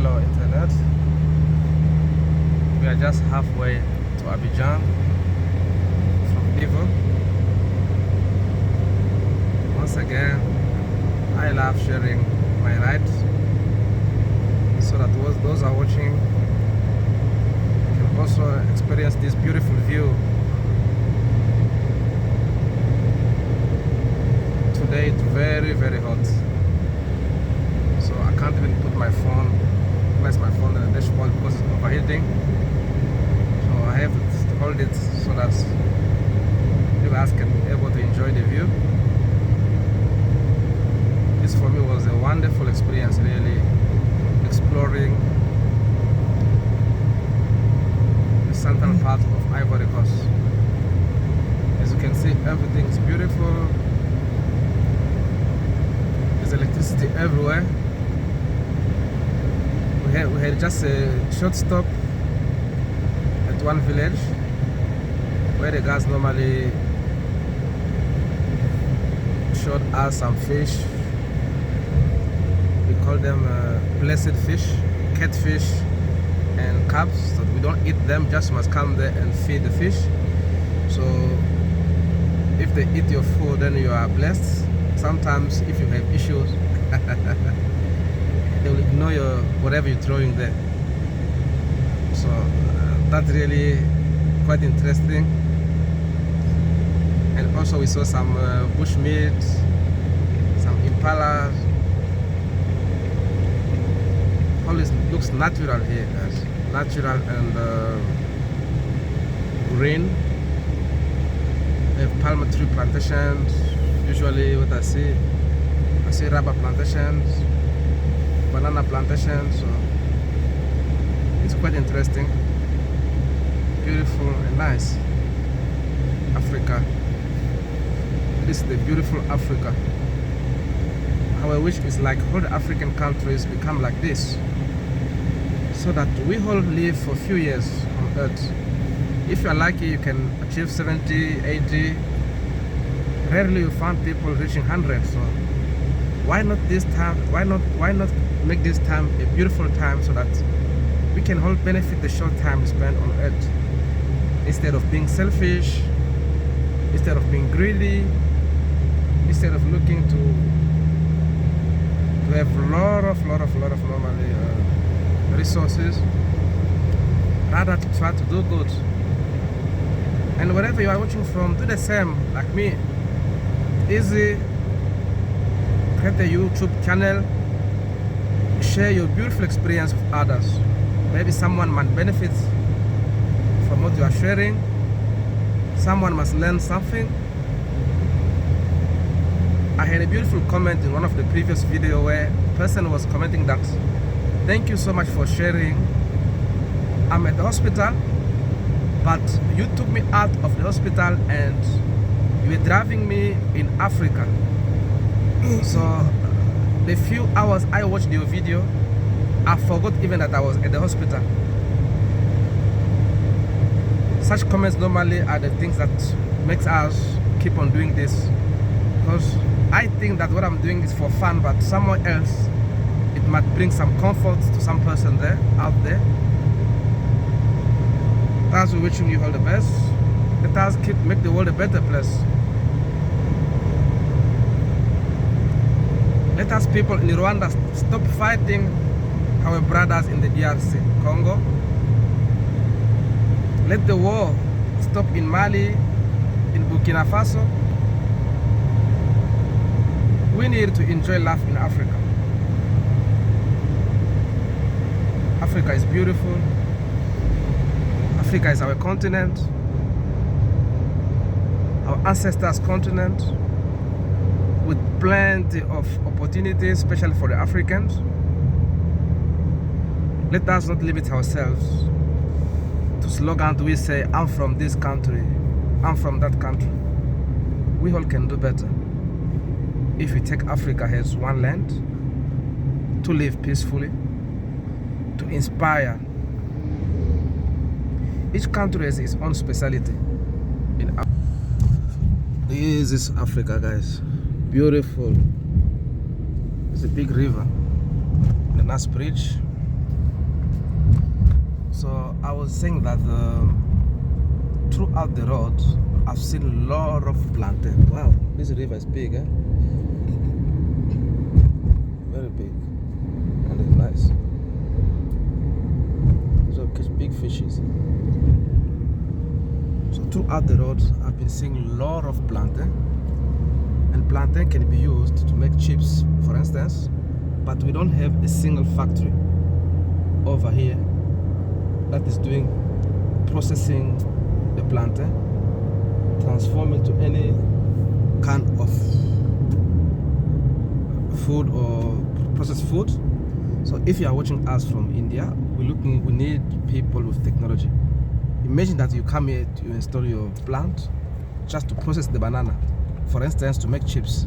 hello internet. We are just halfway to Abidjan from Ivory. Once again, I love sharing my rides so that those are watching can also experience this beautiful view. Today it's very, very hot, so I can't even place my phone on the dashboard because it's overheating. So I have to hold it so that you guys can be able to enjoy the view. This for me was a wonderful experience, really exploring the central part of Ivory Coast. As you can see, everything is beautiful. There's electricity everywhere. We had just a short stop at one village where the guys normally showed us some fish. We call them blessed fish, catfish and crabs. So we don't eat them, just must come there and feed the fish. So if they eat your food, then you are blessed. Sometimes if you have issues, they will ignore whatever you're throwing there. So that's really quite interesting. And also we saw some bush meat, some impalas. All this looks natural here, guys. Natural and green. We have palm tree plantations. Usually what I see rubber plantations, banana plantations. So it's quite interesting, beautiful and nice. Africa, this is the beautiful Africa. How I wish it's like all the African countries become like this, so that we all live for a few years on earth. If you're lucky, you can achieve 70, 80. Rarely you find people reaching 100. So why not this time? Why not make this time a beautiful time so that we can all benefit the short time spent on earth, instead of being selfish, instead of being greedy, instead of looking to have a lot of normally resources, rather to try to do good. And wherever you are watching from, do the same like me. Easy. Create a YouTube channel, share your beautiful experience with others. Maybe someone might benefit from what you are sharing. Someone must learn something. I had a beautiful comment in one of the previous videos where a person was commenting that, thank you so much for sharing. I'm at the hospital, but you took me out of the hospital and you were driving me in Africa. So the few hours I watched your video, I forgot even that I was at the hospital. Such comments normally are the things that makes us keep on doing this, because I think that what I'm doing is for fun, but someone else, it might bring some comfort to some person there, out there. As we're wishing you all the best, let us make the world a better place. Let us people in Rwanda stop fighting our brothers in the DRC, Congo. Let the war stop in Mali, in Burkina Faso. We need to enjoy life in Africa. Africa is beautiful. Africa is our continent, our ancestors' continent, with plenty of opportunities, especially for the Africans. Let us not limit ourselves to slogans we say, I'm from this country, I'm from that country. We all can do better if we take Africa as one land, to live peacefully, to inspire. Each country has its own speciality. This is Africa, guys. Beautiful. It's a big river, the Nas Bridge. So I was saying that throughout the road, I've seen a lot of plantain. Wow, this river is big, eh? Very big, and it's nice. These are catch big fishes. So throughout the road, I've been seeing a lot of plantain, and plantain can be used to make chips, for instance. But we don't have a single factory over here that is doing processing the plantain, transform it to any kind of food or processed food. So if you are watching us from India, we need people with technology. Imagine that you come here to install your plant just to process the banana, for instance, to make chips.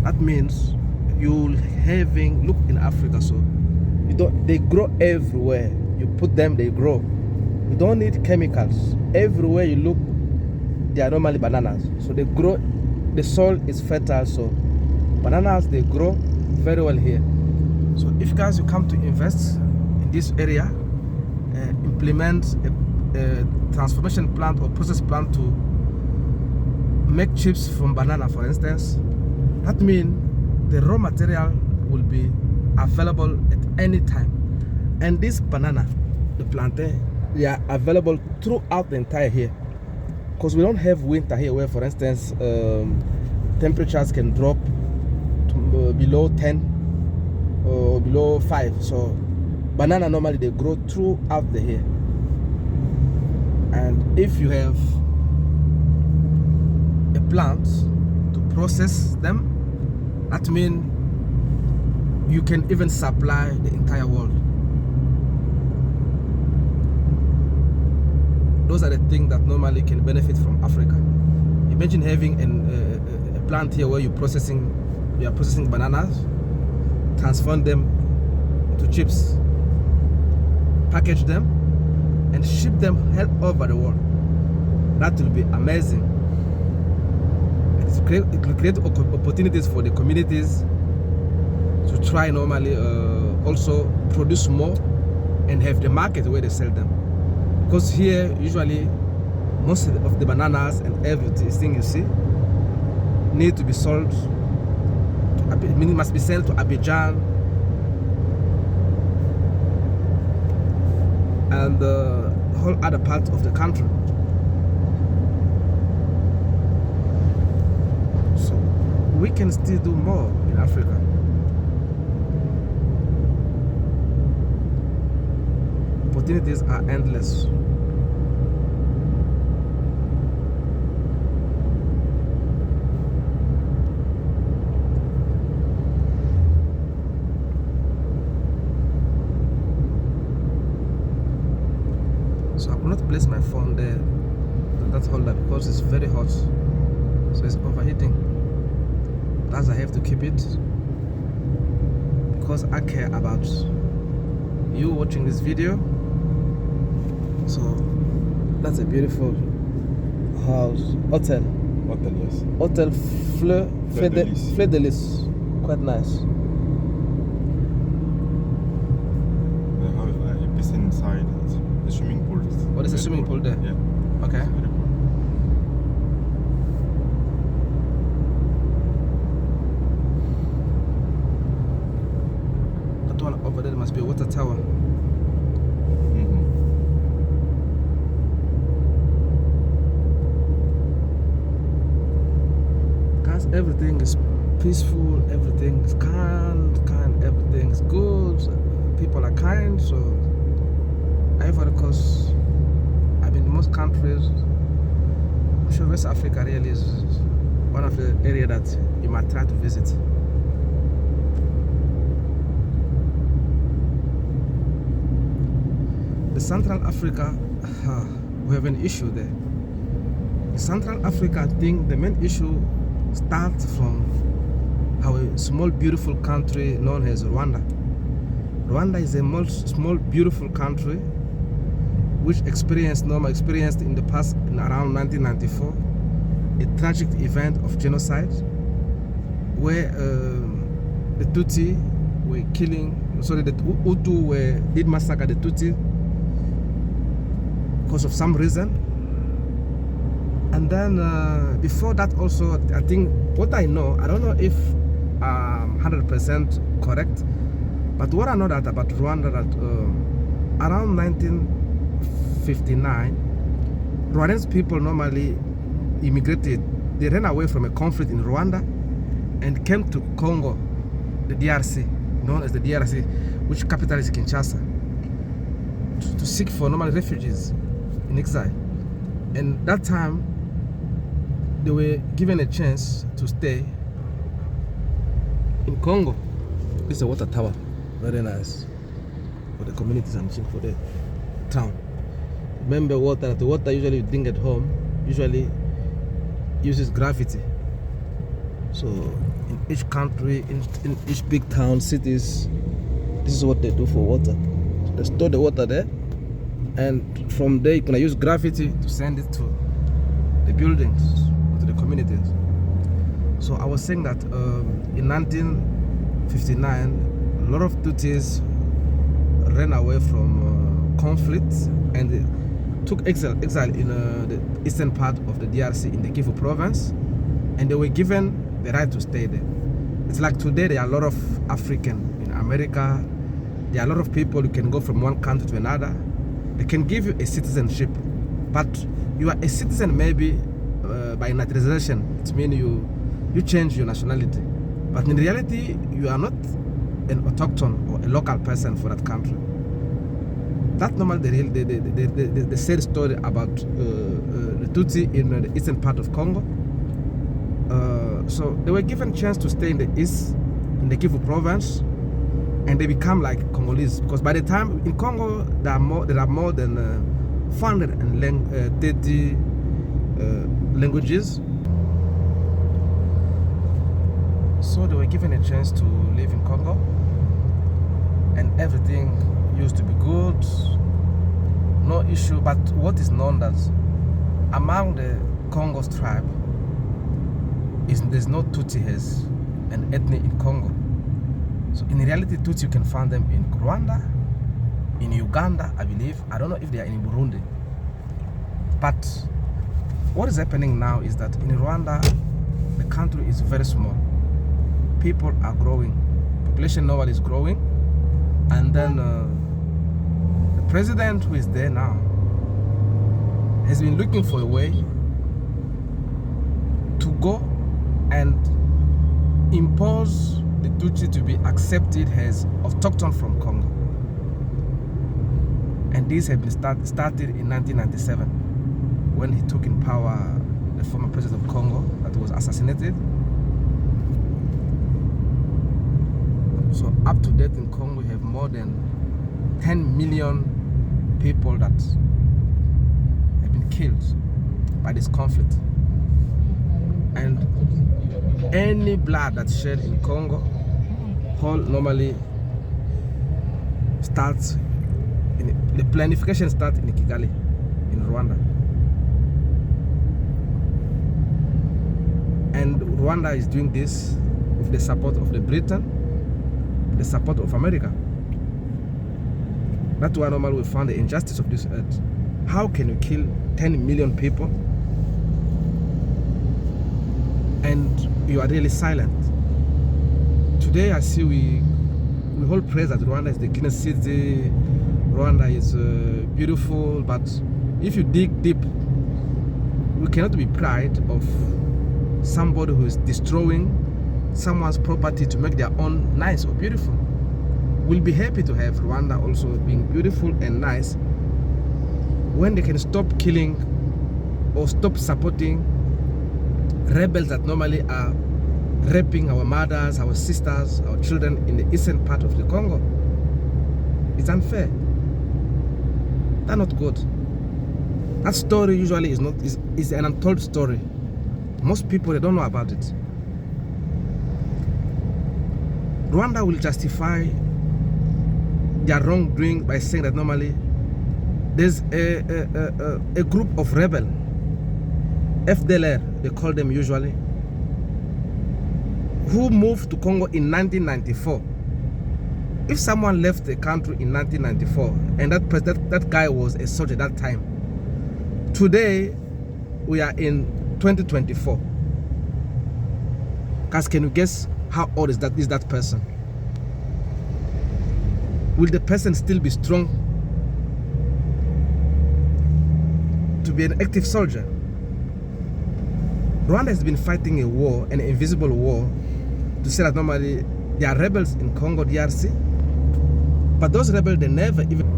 That means you'll having, look in Africa, so they grow everywhere. You put them, they grow. You don't need chemicals. Everywhere you look, they are normally bananas. So they grow, the soil is fertile, so bananas, they grow very well here. So if guys, you come to invest in this area, implement a transformation plant or process plant to make chips from banana, for instance, that means the raw material will be available at any time. And this banana, the plantain, they are available throughout the entire year. Because we don't have winter here where, for instance, temperatures can drop to below 10 or below 5. So banana normally they grow throughout the year. And if you have a plant to process them, that means you can even supply the entire world. Those are the things that normally can benefit from Africa. Imagine having a plant here where you are processing bananas, transform them into chips, package them, and ship them all over the world. That will be amazing. It will create opportunities for the communities to try normally also produce more and have the market where they sell them. Because here, usually, most of the bananas and everything you see need to be sold, meaning must be sent to Aban and the whole other part of the country. So we can still do more in Africa. Opportunities are endless. So I will not place my phone there, that holder, because it's very hot, so it's overheating. Thus I have to keep it because I care about you watching this video. So that's a beautiful house, hotel, yes. Hotel Fleur de Lis, quite nice. They have a piscine inside, the swimming pool. What is the swimming pool there? Yeah. Okay. It's very cool. That one over there must be a water tower. Guys, everything is peaceful, everything is kind, everything is good, people are kind. So Ivory Coast, I've been in most countries. I'm sure West Africa really is one of the areas that you might try to visit. The Central Africa, we have an issue there. In Central Africa, I think the main issue starts from our small beautiful country known as Rwanda. Rwanda is a small beautiful country which experienced in the past, in around 1994, a tragic event of genocide where the Tutsi were killing, the Hutu did massacre the Tutsi because of some reason. And then before that also, I think what I know, I don't know if 100% correct, but what I know that about Rwanda, that around 1959, Rwandese people normally immigrated. They ran away from a conflict in Rwanda and came to Congo, the DRC, known as the DRC, which capital is Kinshasa, to seek for normal refugees in exile. And that time, they were given a chance to stay in Congo. This is a water tower, very nice for the communities and for the town. Remember, the water usually you drink at home usually uses gravity. So in each country, in each big town, cities, this is what they do for water. So they store the water there, and from there you can use gravity to send it to the buildings, to the communities. So I was saying that in 1959, a lot of Tutsis ran away from conflict and took exile in the eastern part of the DRC in the Kivu province, and they were given the right to stay there. It's like today there are a lot of African in America. There are a lot of people who can go from one country to another. They can give you a citizenship, but you are a citizen maybe by naturalization. It means you change your nationality, but in reality you are not an autochthon or a local person for that country. That's normally the sad story about the Tutsi in the eastern part of Congo. So they were given a chance to stay in the east, in the Kivu province, and they become like Congolese. Because by the time in Congo, there are more than 430 languages. So they were given a chance to live in Congo, and everything used to be good, no issue. But what is known as among the Congo's tribe is there's no Tutsi as an ethnic in Congo. So in reality, Tutsi you can find them in Rwanda, in Uganda, I believe. I don't know if they are in Burundi. But what is happening now is that in Rwanda, the country is very small. People are growing. Population normally is growing. And then the president who is there now has been looking for a way to go and impose the Tutsi to be accepted as autochthon from Congo. And this had been started in 1997 when he took in power the former president of Congo that was assassinated. So up to date in Congo, we have more than 10 million people that have been killed by this conflict. And any blood that's shed in Congo normally starts, the planification starts in Kigali, in Rwanda. And Rwanda is doing this with the support of the Britain, the support of America. That's why normally we found the injustice of this earth. How can you kill 10 million people and you are really silent? Today I see we hold praise that Rwanda is the cleanest city, Rwanda is beautiful, but if you dig deep, we cannot be proud of somebody who is destroying someone's property to make their own nice or beautiful. We'll be happy to have Rwanda also being beautiful and nice when they can stop killing or stop supporting rebels that normally are raping our mothers, our sisters, our children in the eastern part of the Congo. It's unfair. That's not good. That story usually is an untold story. Most people, they don't know about it. Rwanda will justify their wrongdoing by saying that normally there's a group of rebels, FDLR, they call them usually, who moved to Congo in 1994. If someone left the country in 1994 and that guy was a soldier at that time, Today, we are in 2024. Guys, can you guess how old is that person? Will the person still be strong to be an active soldier? Rwanda has been fighting a war, an invisible war, to say that normally there are rebels in Congo, DRC, but those rebels, they never even...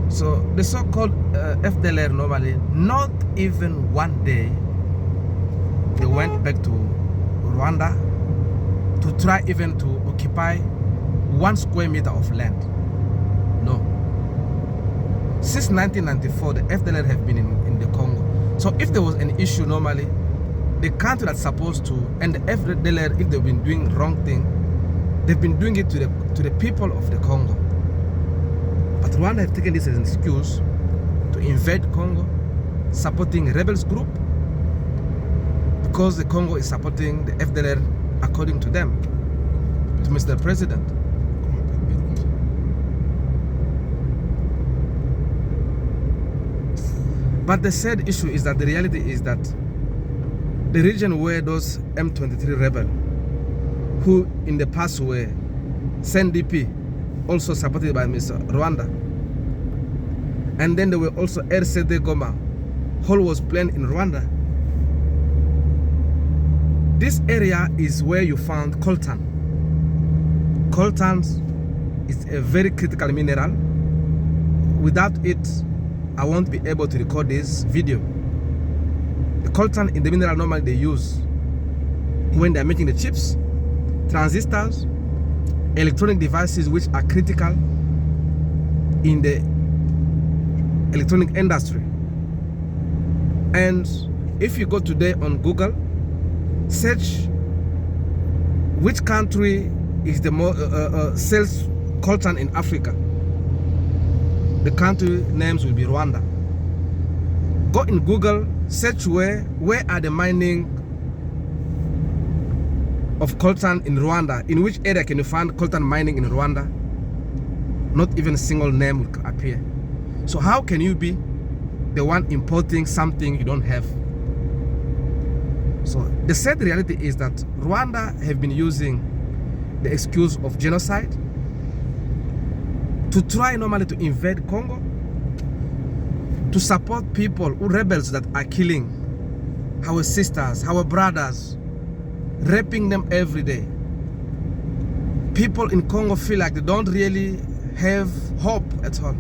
So the so-called FDLR normally, not even one day, they went back to Rwanda to try even to occupy 1 square meter of land. No. Since 1994, the FDLR have been in the Congo. So if there was an issue normally, the country that's supposed to, and the FDLR, if they've been doing wrong thing, they've been doing it to the people of the Congo. But Rwanda have taken this as an excuse to invade Congo, supporting rebels group, because the Congo is supporting the FDLR according to them, to Mr. President. But the sad issue is that the reality is that the region where those M23 rebels, who in the past were CNDP, also supported by Mr. Rwanda, and then there were also RCD Goma, who was planned in Rwanda. This area is where you found coltan. Coltan is a very critical mineral. Without it, I won't be able to record this video. The coltan in the mineral normally they use when they're making the chips, transistors, electronic devices which are critical in the electronic industry. And if you go today on Google, search which country is the more sells coltan in Africa, the country names will be Rwanda. Go in Google, search where are the mining of coltan in Rwanda. In which area can you find coltan mining in Rwanda? Not even a single name will appear. So how can you be the one importing something you don't have? So the sad reality is that Rwanda have been using the excuse of genocide to try normally to invade Congo, to support people, rebels that are killing our sisters, our brothers, raping them every day. People in Congo feel like they don't really have hope at all.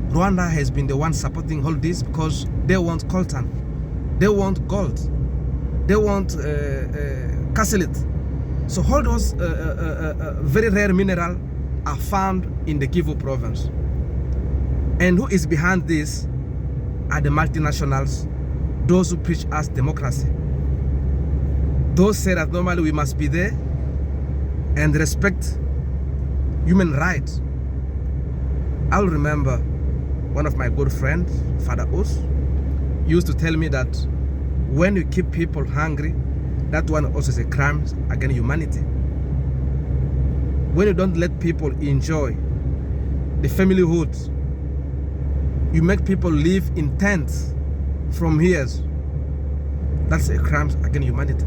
Rwanda has been the one supporting all this because they want coltan, they want gold, they want cassite. So all those very rare minerals are found in the Kivu province. And who is behind this are the multinationals, those who preach us democracy. Those say that normally we must be there and respect human rights. I'll remember one of my good friends, Father Us, used to tell me that when you keep people hungry, that one also is a crime against humanity. When you don't let people enjoy the familyhood, you make people live in tents from years, that's a crime against humanity.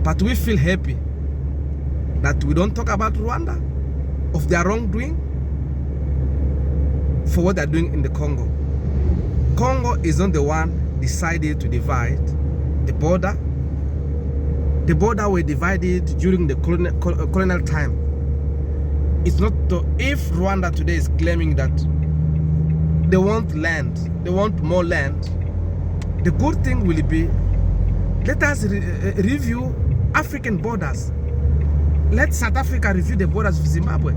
But we feel happy that we don't talk about Rwanda, of their wrongdoing, for what they're doing in the Congo. Congo is not the one decided to divide the border. The border were divided during the colonial time. It's not if Rwanda today is claiming that they want land, they want more land, the good thing will be, let us review African borders. Let South Africa review the borders with Zimbabwe.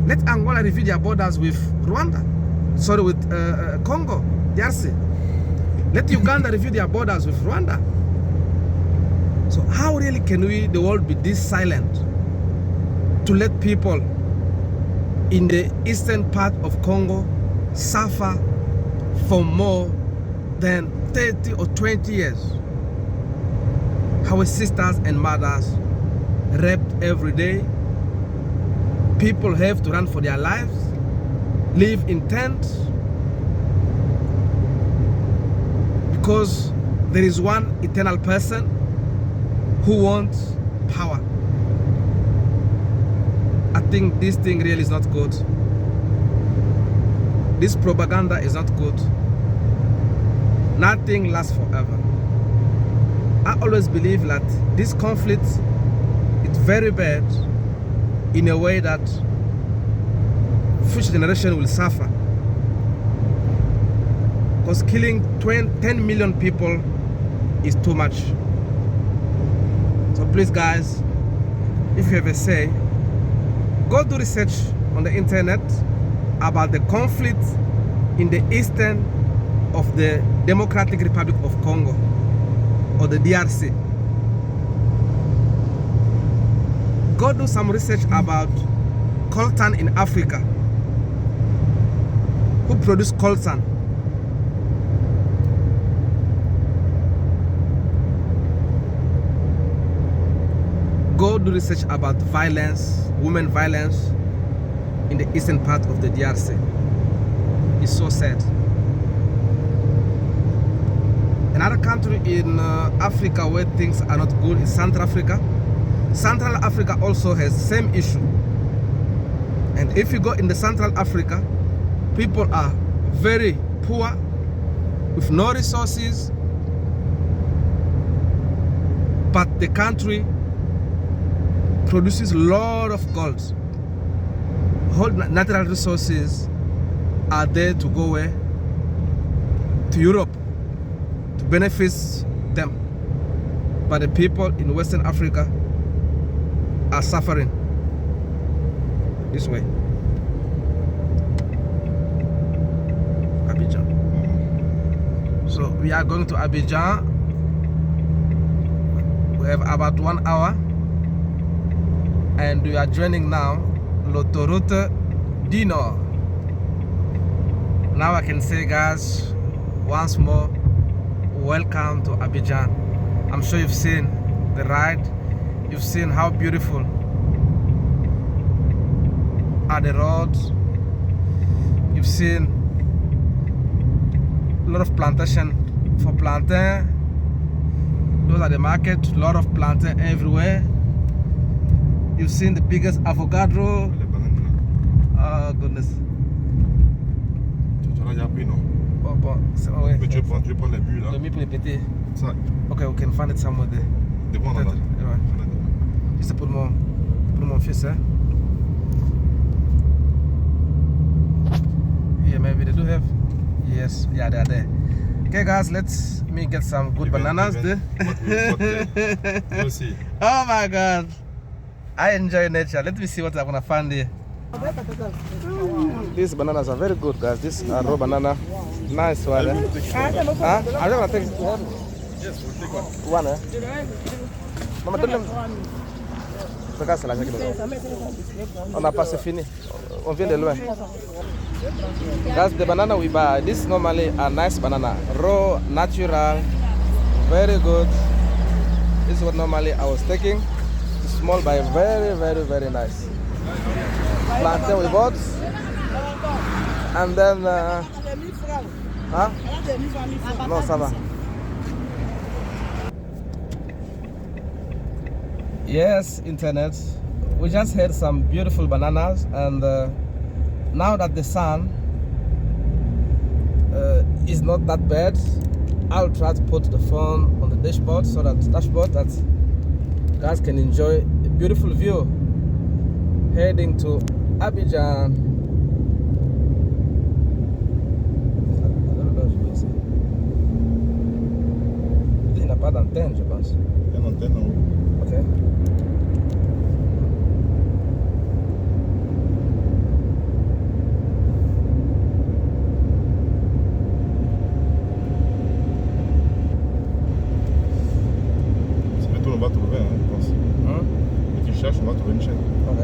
Let Angola review their borders with Rwanda. Sorry, with Congo, DRC. Let Uganda review their borders with Rwanda. So how really can we, the world, be this silent to let people in the eastern part of Congo suffer for more than 30 or 20 years? Our sisters and mothers raped every day. People have to run for their lives, live in tents, because there is one eternal person who wants power. I think this thing really is not good. This propaganda is not good. Nothing lasts forever. I always believe that this conflict is very bad in a way that future generation will suffer. Because killing 10 million people is too much. So please guys, if you have a say, go do research on the internet about the conflict in the eastern of the Democratic Republic of Congo, or the DRC. Go do some research about coltan in Africa. Who produced coltan? Go do research about violence, women violence in the eastern part of the DRC. It's so sad. Another country in Africa where things are not good is Central Africa. Central Africa also has the same issue. And if you go in the Central Africa, people are very poor, with no resources, but the country produces a lot of gold. Whole natural resources are there to go where? To Europe, to benefit them. But the people in Western Africa are suffering this way. Abidjan. So we are going to Abidjan. We have about 1 hour. And we are joining now l'autoroute du Nord. Now I can say, guys, once more, welcome to Abidjan. I'm sure you've seen the ride. You've seen how beautiful are the roads. You've seen a lot of plantation for plantain. Those are the market, a lot of plantain everywhere. You've seen the biggest avocado. Oh goodness. Tu l'as déjà pris, non? Oh bon, c'est ouais. Mais tu veux prendre les bulles là? Le mieux pour les péter. Ça. Okay, we can find it somewhere there. Devant là. Ouais. C'est pour mon fils, hein. Yeah, maybe they do have. Yes, yeah, they're there. Okay, guys, let me get some good bananas there. We'll see. Oh my God, I enjoy nature. Let me see what I'm gonna find here. These bananas are very good, guys. This raw banana, nice one. Eh? Huh? I'm gonna take one. Yes, we'll take one. One, eh? Mama, donne le. Regarde, c'est là, on n'a pas, c'est fini. On vient de loin. That's the banana we buy. This normally a nice banana, raw, natural, very good. This is what normally I was taking. It's small but very, very, very nice. Plantain we bought, and then huh? No, ça va. Yes, internet. We just had some beautiful bananas, and now that the sun is not that bad, I'll try to put the phone on the dashboard so that you guys can enjoy a beautiful view heading to Abidjan. Il n'y a pas d'antenne, je pense. Il y a une antenne en haut. Ok. On va trouver, hein, je pense. Si tu cherches, on va trouver une chaîne. Ok.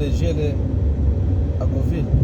de Gilles à Beauville. Okay.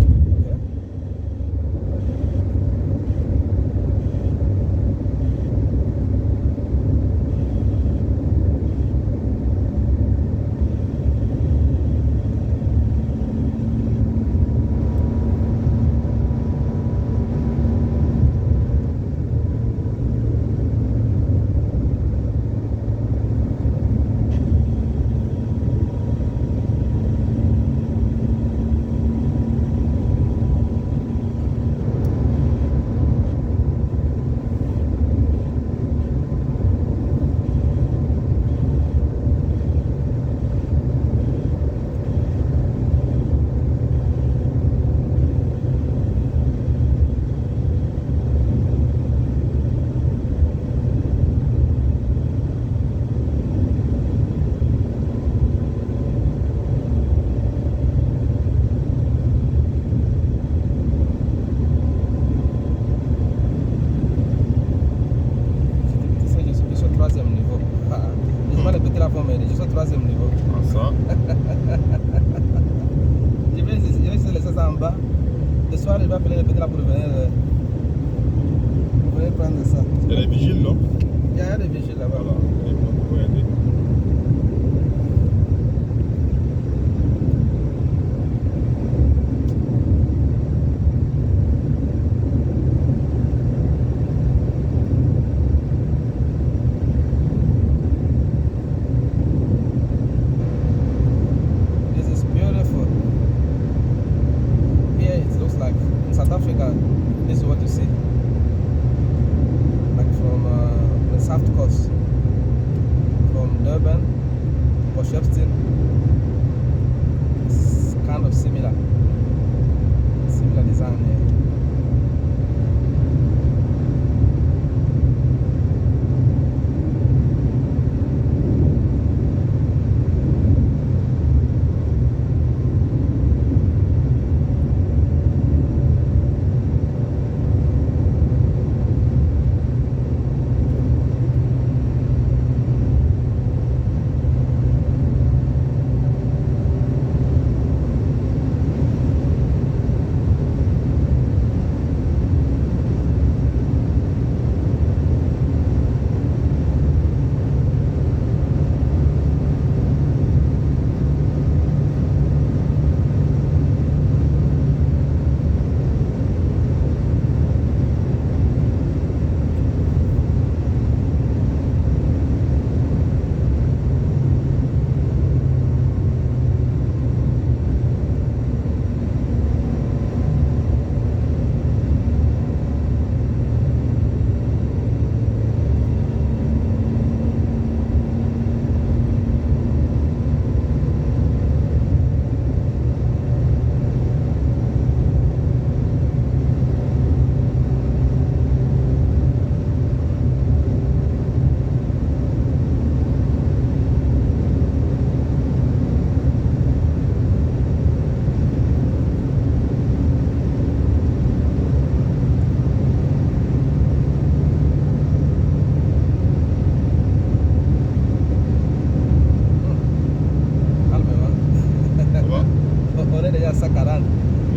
Je suis au troisième niveau. Ah, ça. Je vais laisser ça en bas. Le soir, je vais appeler les petits là pour venir prendre ça. Il y a des vigiles, non? Il y a des vigiles là-bas. Voilà. Et donc, vous pouvez aider. South Africa, this is what you see. Like from the south coast, from Durban, Potchefstroom, it's kind of similar design here.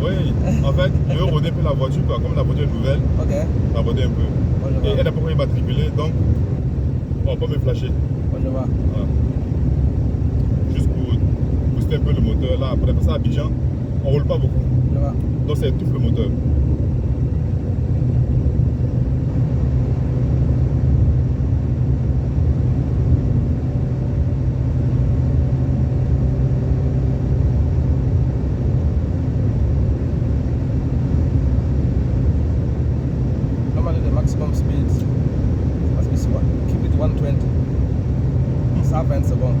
Oui, en fait, je veux roder un peu la voiture, quoi. Comme la voiture est nouvelle, la roder un peu. Et elle n'a pas encore matriculée, donc on peut me flasher. Voilà. Juste pour booster un peu le moteur. Là, après ça, à Abidjan, on ne roule pas beaucoup. Donc ça étouffe le moteur. Maximum speed must be smart. Keep it 120. Ça va, c'est bon.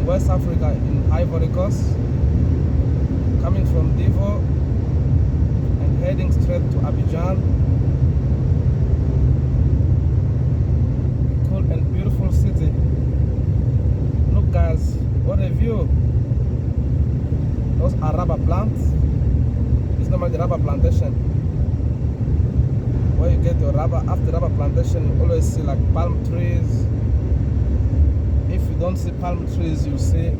in West Africa, in Ivory Coast, coming from Divo and heading straight to Abidjan. Cool and beautiful city. Look guys, what a view. Those are rubber plants. It's normally the rubber plantation. Where you get your rubber, after rubber plantation, you always see like palm trees. If you don't see palm trees, you see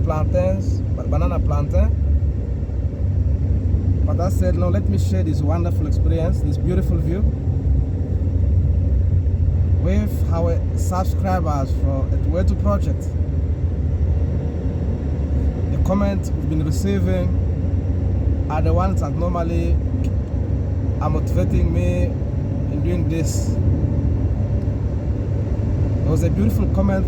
plantains, banana plantain. But I said, no, let me share this wonderful experience, this beautiful view with our subscribers for the Way to Project. The comments we've been receiving are the ones that normally are motivating me in doing this. There was a beautiful comment